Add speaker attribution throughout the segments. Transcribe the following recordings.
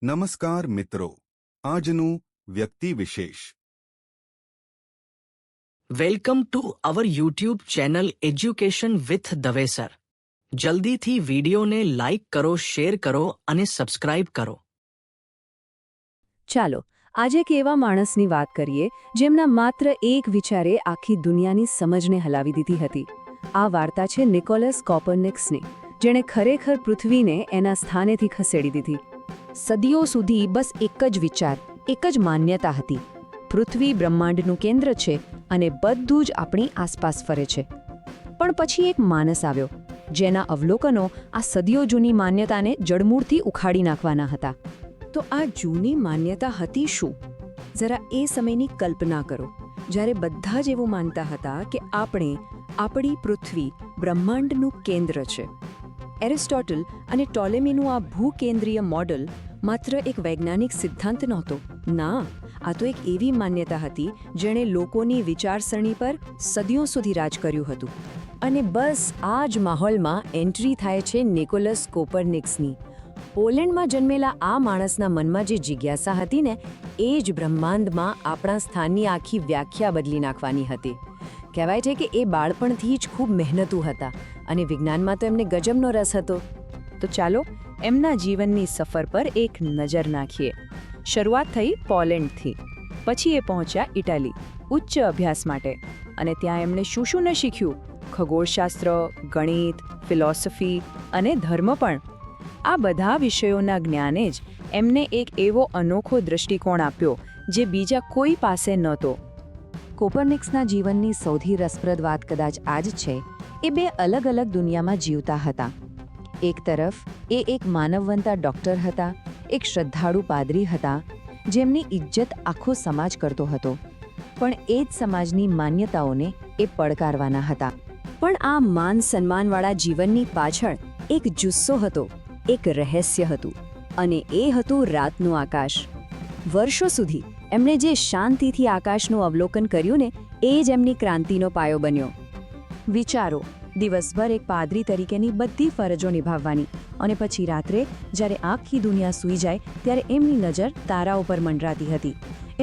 Speaker 1: નમસ્કાર મિત્રો, આજનું વ્યક્તિ વિશેષ.
Speaker 2: Welcome to our YouTube channel education with Dave sir. જલ્દીથી વિડીયોને લાઇક કરો, શેર કરો અને સબસ્ક્રાઇબ કરો.
Speaker 3: ચાલો આજે એક એવા માણસની વાત કરીએ જેમના માત્ર એક વિચારે આખી દુનિયાની સમજને હલાવી દીધી હતી. આ વાર્તા છે નિકોલસ કોપરનિકસની, જેણે ખરેખર પૃથ્વીને એના સ્થાનેથી ખસેડી દીધી. સદીઓ સુધી બસ એક જ વિચાર, એક જ માન્યતા હતી: પૃથ્વી બ્રહ્માંડનું કેન્દ્ર છે અને બધું જ આપણી આસપાસ ફરે છે. પણ પછી એક માણસ આવ્યો જેના અવલોકનો આ સદીઓ જૂની માન્યતાને જડમૂળથી ઉખાડી નાખવાના હતા. તો આ જૂની માન્યતા હતી શું? જરા એ સમયની કલ્પના કરો, જ્યારે બધા જ એવું માનતા હતા કે આપણી પૃથ્વી બ્રહ્માંડનું કેન્દ્ર છે. એરિસ્ટોટલ અને ટોલેમીનું આ ભૂકેન્દ્રીય મોડલ માત્ર એક વૈજ્ઞાનિક સિદ્ધાંત નહોતો. ના, આ તો એક એવી માન્યતા હતી જેણે લોકોની વિચારસરણી પર સદીઓ સુધી રાજ કર્યું હતું. અને બસ આ જ માહોલમાં એન્ટ્રી થાય છે નિકોલસ કોપરનિકસની. પોલેન્ડમાં જન્મેલા આ માણસના મનમાં જે જિજ્ઞાસા હતી ને, એ જ બ્રહ્માંડમાં આપણા સ્થાનની આખી વ્યાખ્યા બદલી નાખવાની હતી. કહેવાય છે કે એ બાળપણથી જ ખૂબ મહેનતુ હતા અને વિજ્ઞાનમાં તો એમને ગજબનો રસ હતો. તો ચાલો એમના જીવનની સફર પર એક નજર નાખીએ. શરૂઆત થઈ પોલેન્ડથી, પછી એ પહોંચ્યા ઇટાલી ઉચ્ચ અભ્યાસ માટે. અને ત્યાં એમણે શું શું ન શીખ્યું: ખગોળશાસ્ત્ર, ગણિત, ફિલોસોફી અને ધર્મ પણ. આ બધા વિષયોના જ્ઞાને જ એમને એક એવો અનોખો દૃષ્ટિકોણ આપ્યો જે બીજા કોઈ પાસે નહોતો. કોપરનિકસના જીવનની સૌથી રસપ્રદ વાત કદાચ આ જ છે. એ બે અલગ અલગ દુનિયામાં જીવતા હતા. એક તરફ એ એક માનવવંતા ડૉક્ટર હતા, એક શ્રદ્ધાળુ પાદરી હતા જેમની ઇજ્જત આખો સમાજ કરતો હતો. પણ એ જ સમાજની માન્યતાઓને એ પડકારવાના હતા. પણ આ માન સન્માનવાળા જીવનની પાછળ એક જુસ્સો હતો, એક રહસ્ય હતું, અને એ હતું રાતનું આકાશ. વર્ષો સુધી એમણે જે શાંતિથી આકાશનું અવલોકન કર્યું ને, એ જ એમની ક્રાંતિનો પાયો બન્યો. વિચારો, દિવસભર એક પાદરી તરીકેની બધી ફરજો નિભાવવાની, અને પછી રાત્રે જ્યારે આખી દુનિયા સૂઈ જાય ત્યારે એમની નજર તારા ઉપર મંડરાતી હતી.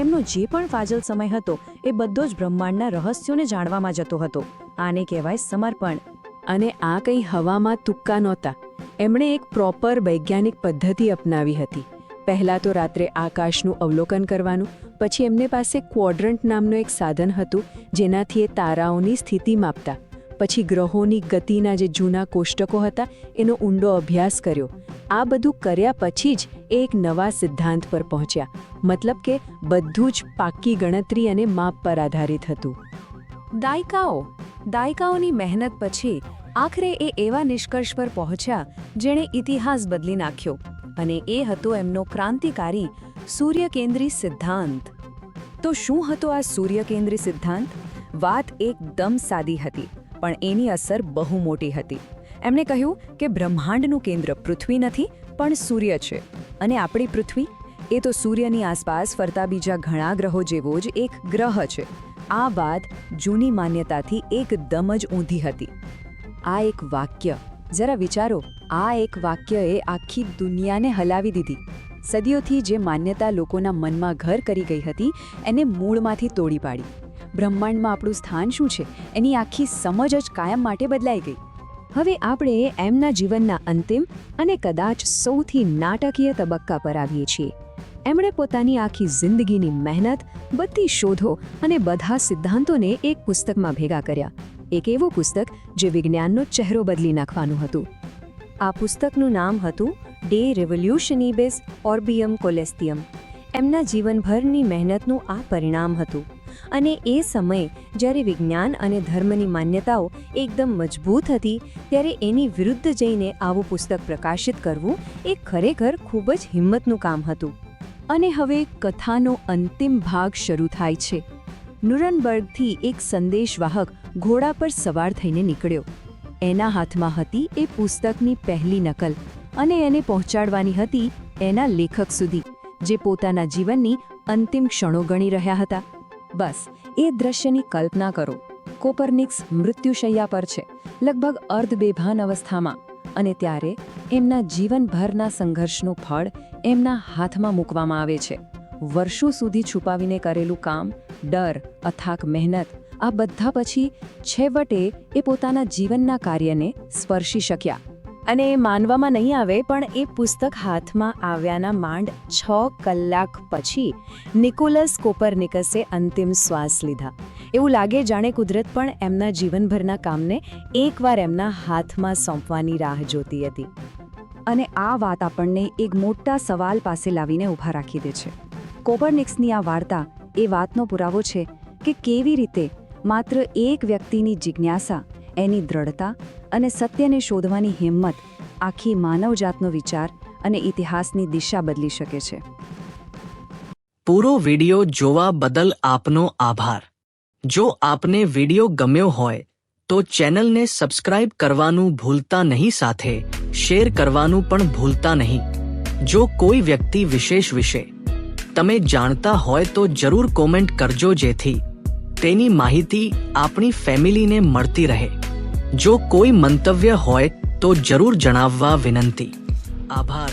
Speaker 3: એમનો જે પણ ફાજલ સમય હતો એ બધો જ બ્રહ્માંડના રહસ્યોને જાણવામાં જતો હતો. આને કહેવાય સમર્પણ. અને આ કંઈ હવામાં તુક્કા નહોતા. એમણે એક પ્રોપર વૈજ્ઞાનિક પદ્ધતિ અપનાવી હતી. પહેલાં તો રાત્રે આકાશનું અવલોકન કરવાનું, પછી એમને પાસે ક્વોડ્રન્ટ નામનું એક સાધન હતું જેનાથી એ તારાઓની સ્થિતિ માપતા. પછી ગ્રહોની ગતિના જે જૂના કોષ્ટકો હતા એનો ઊંડો અભ્યાસ કર્યો. આ બધું કર્યા પછી જ એ એક નવા સિદ્ધાંત પર પહોંચ્યા. મતલબ કે બધું જ પાક્કી ગણતરી અને માપ પર આધારિત હતું. દાયકાઓની મહેનત પછી આખરે એ એવા નિષ્કર્ષ પર પહોંચ્યા જેણે ઇતિહાસ બદલી નાખ્યો. અને એ હતો એમનો ક્રાંતિકારી સૂર્યકેન્દ્રી સિદ્ધાંત. તો શું હતો આ સૂર્યકેન્દ્રી સિદ્ધાંત? વાત એકદમ સાદી હતી, પણ એની અસર બહુ મોટી હતી. એમણે કહ્યું કે બ્રહ્માંડનું કેન્દ્ર પૃથ્વી નથી, પણ સૂર્ય છે. અને આપણી પૃથ્વી એ તો સૂર્યની આસપાસ ફરતા બીજા ઘણા ગ્રહો જેવો જ એક ગ્રહ છે. આ વાત જૂની માન્યતાથી એકદમ જ ઊંધી હતી. આ એક વાક્ય, જરા વિચારો, આ એક વાક્યએ આખી દુનિયાને હલાવી દીધી. સદીઓથી જે માન્યતા લોકોના મનમાં ઘર કરી ગઈ હતી એને મૂળમાંથી તોડી પાડી. બ્રહ્માંડમાં આપણું સ્થાન શું છે એની આખી સમજ જ કાયમ માટે બદલાઈ ગઈ. હવે આપણે એમના જીવનના અંતિમ અને કદાચ સૌથી નાટકીય તબક્કા પર આવીએ છીએ. એમણે પોતાની આખી જિંદગીની મહેનત, બધી શોધો અને બધા સિદ્ધાંતોને એક પુસ્તકમાં ભેગા કર્યા. એક એવું પુસ્તક જે વિજ્ઞાનનો ચહેરો બદલી નાખવાનું હતું. આ પુસ્તકનું નામ હતું ડે રેવોલ્યુશનિબેસ ઓર્બિયમ કોલેસ્ટિયમ. એમના જીવનભરની મહેનતનું આ પરિણામ હતું. અને એ સમયે જ્યારે વિજ્ઞાન અને ધર્મની માન્યતાઓ એકદમ મજબૂત હતી, ત્યારે એની વિરુદ્ધ જઈને આવું પુસ્તક પ્રકાશિત કરવું એ ખરેખર ખૂબ જ હિંમતનું કામ હતું. અને હવે કથાનો અંતિમ ભાગ શરૂ થાય છે. નુરનબર્ગથી એક સંદેશવાહક ઘોડા પર સવાર થઈને નીકળ્યો. એના હાથમાં હતી એ પુસ્તકની પહેલી નકલ, અને એને પહોંચાડવાની હતી એના લેખક સુધી, જે પોતાના જીવનની અંતિમ ક્ષણો ગણી રહ્યા હતા. બસ એ દ્રશ્યની કલ્પના કરો. કોપરનિકસ મૃત્યુશૈયા પર છે, લગભગ અર્ધ બેભાન અવસ્થામાં. અને ત્યારે એમના જીવનભરના સંઘર્ષનું ફળ એમના હાથમાં મૂકવામાં આવે છે. વર્ષો સુધી છુપાવીને કરેલું કામ, ડર, અથાક મહેનત, આ બધા પછી છેવટે એ પોતાના જીવનના કાર્યને સ્પર્શી શક્યા. અને એ માનવામાં નહીં આવે પણ એ પુસ્તક હાથમાં આવ્યાના માંડ 6 કલાક પછી નિકોલસ કોપરનિકસે અંતિમ શ્વાસ લીધા. એવું લાગે જાણે કુદરત પણ એમના જીવનભરના કામને એકવાર એમના હાથમાં સોંપવાની રાહ જોતી હતી. અને આ વાત આપણને એક મોટા સવાલ પાસે લાવીને ઊભા રાખી દે છે. કોપરનિકસની આ વાર્તા એ વાતનો પુરાવો છે કે કેવી રીતે માત્ર એક વ્યક્તિની જિજ્ઞાસા, એની દ્રઢતા અને સત્યને શોધવાની હિંમત આખી માનવજાતનો વિચાર અને ઇતિહાસની દિશા બદલી શકે છે.
Speaker 2: પૂરો વિડિયો જોવા બદલ આપનો આભાર. જો આપને વિડિયો ગમ્યો હોય તો ચેનલને સબસ્ક્રાઇબ કરવાનું ભૂલતા નહીં, સાથે શેર કરવાનું પણ ભૂલતા નહીં. જો કોઈ વ્યક્તિ વિશેષ વિશે તમે જાણતા હોય તો જરૂર કોમેન્ટ કરજો, જેથી તેની માહિતી આપણી ફેમિલીને મળતી રહે. જો કોઈ મંતવ્ય હોય તો જરૂર જણાવવા વિનંતી. આભાર.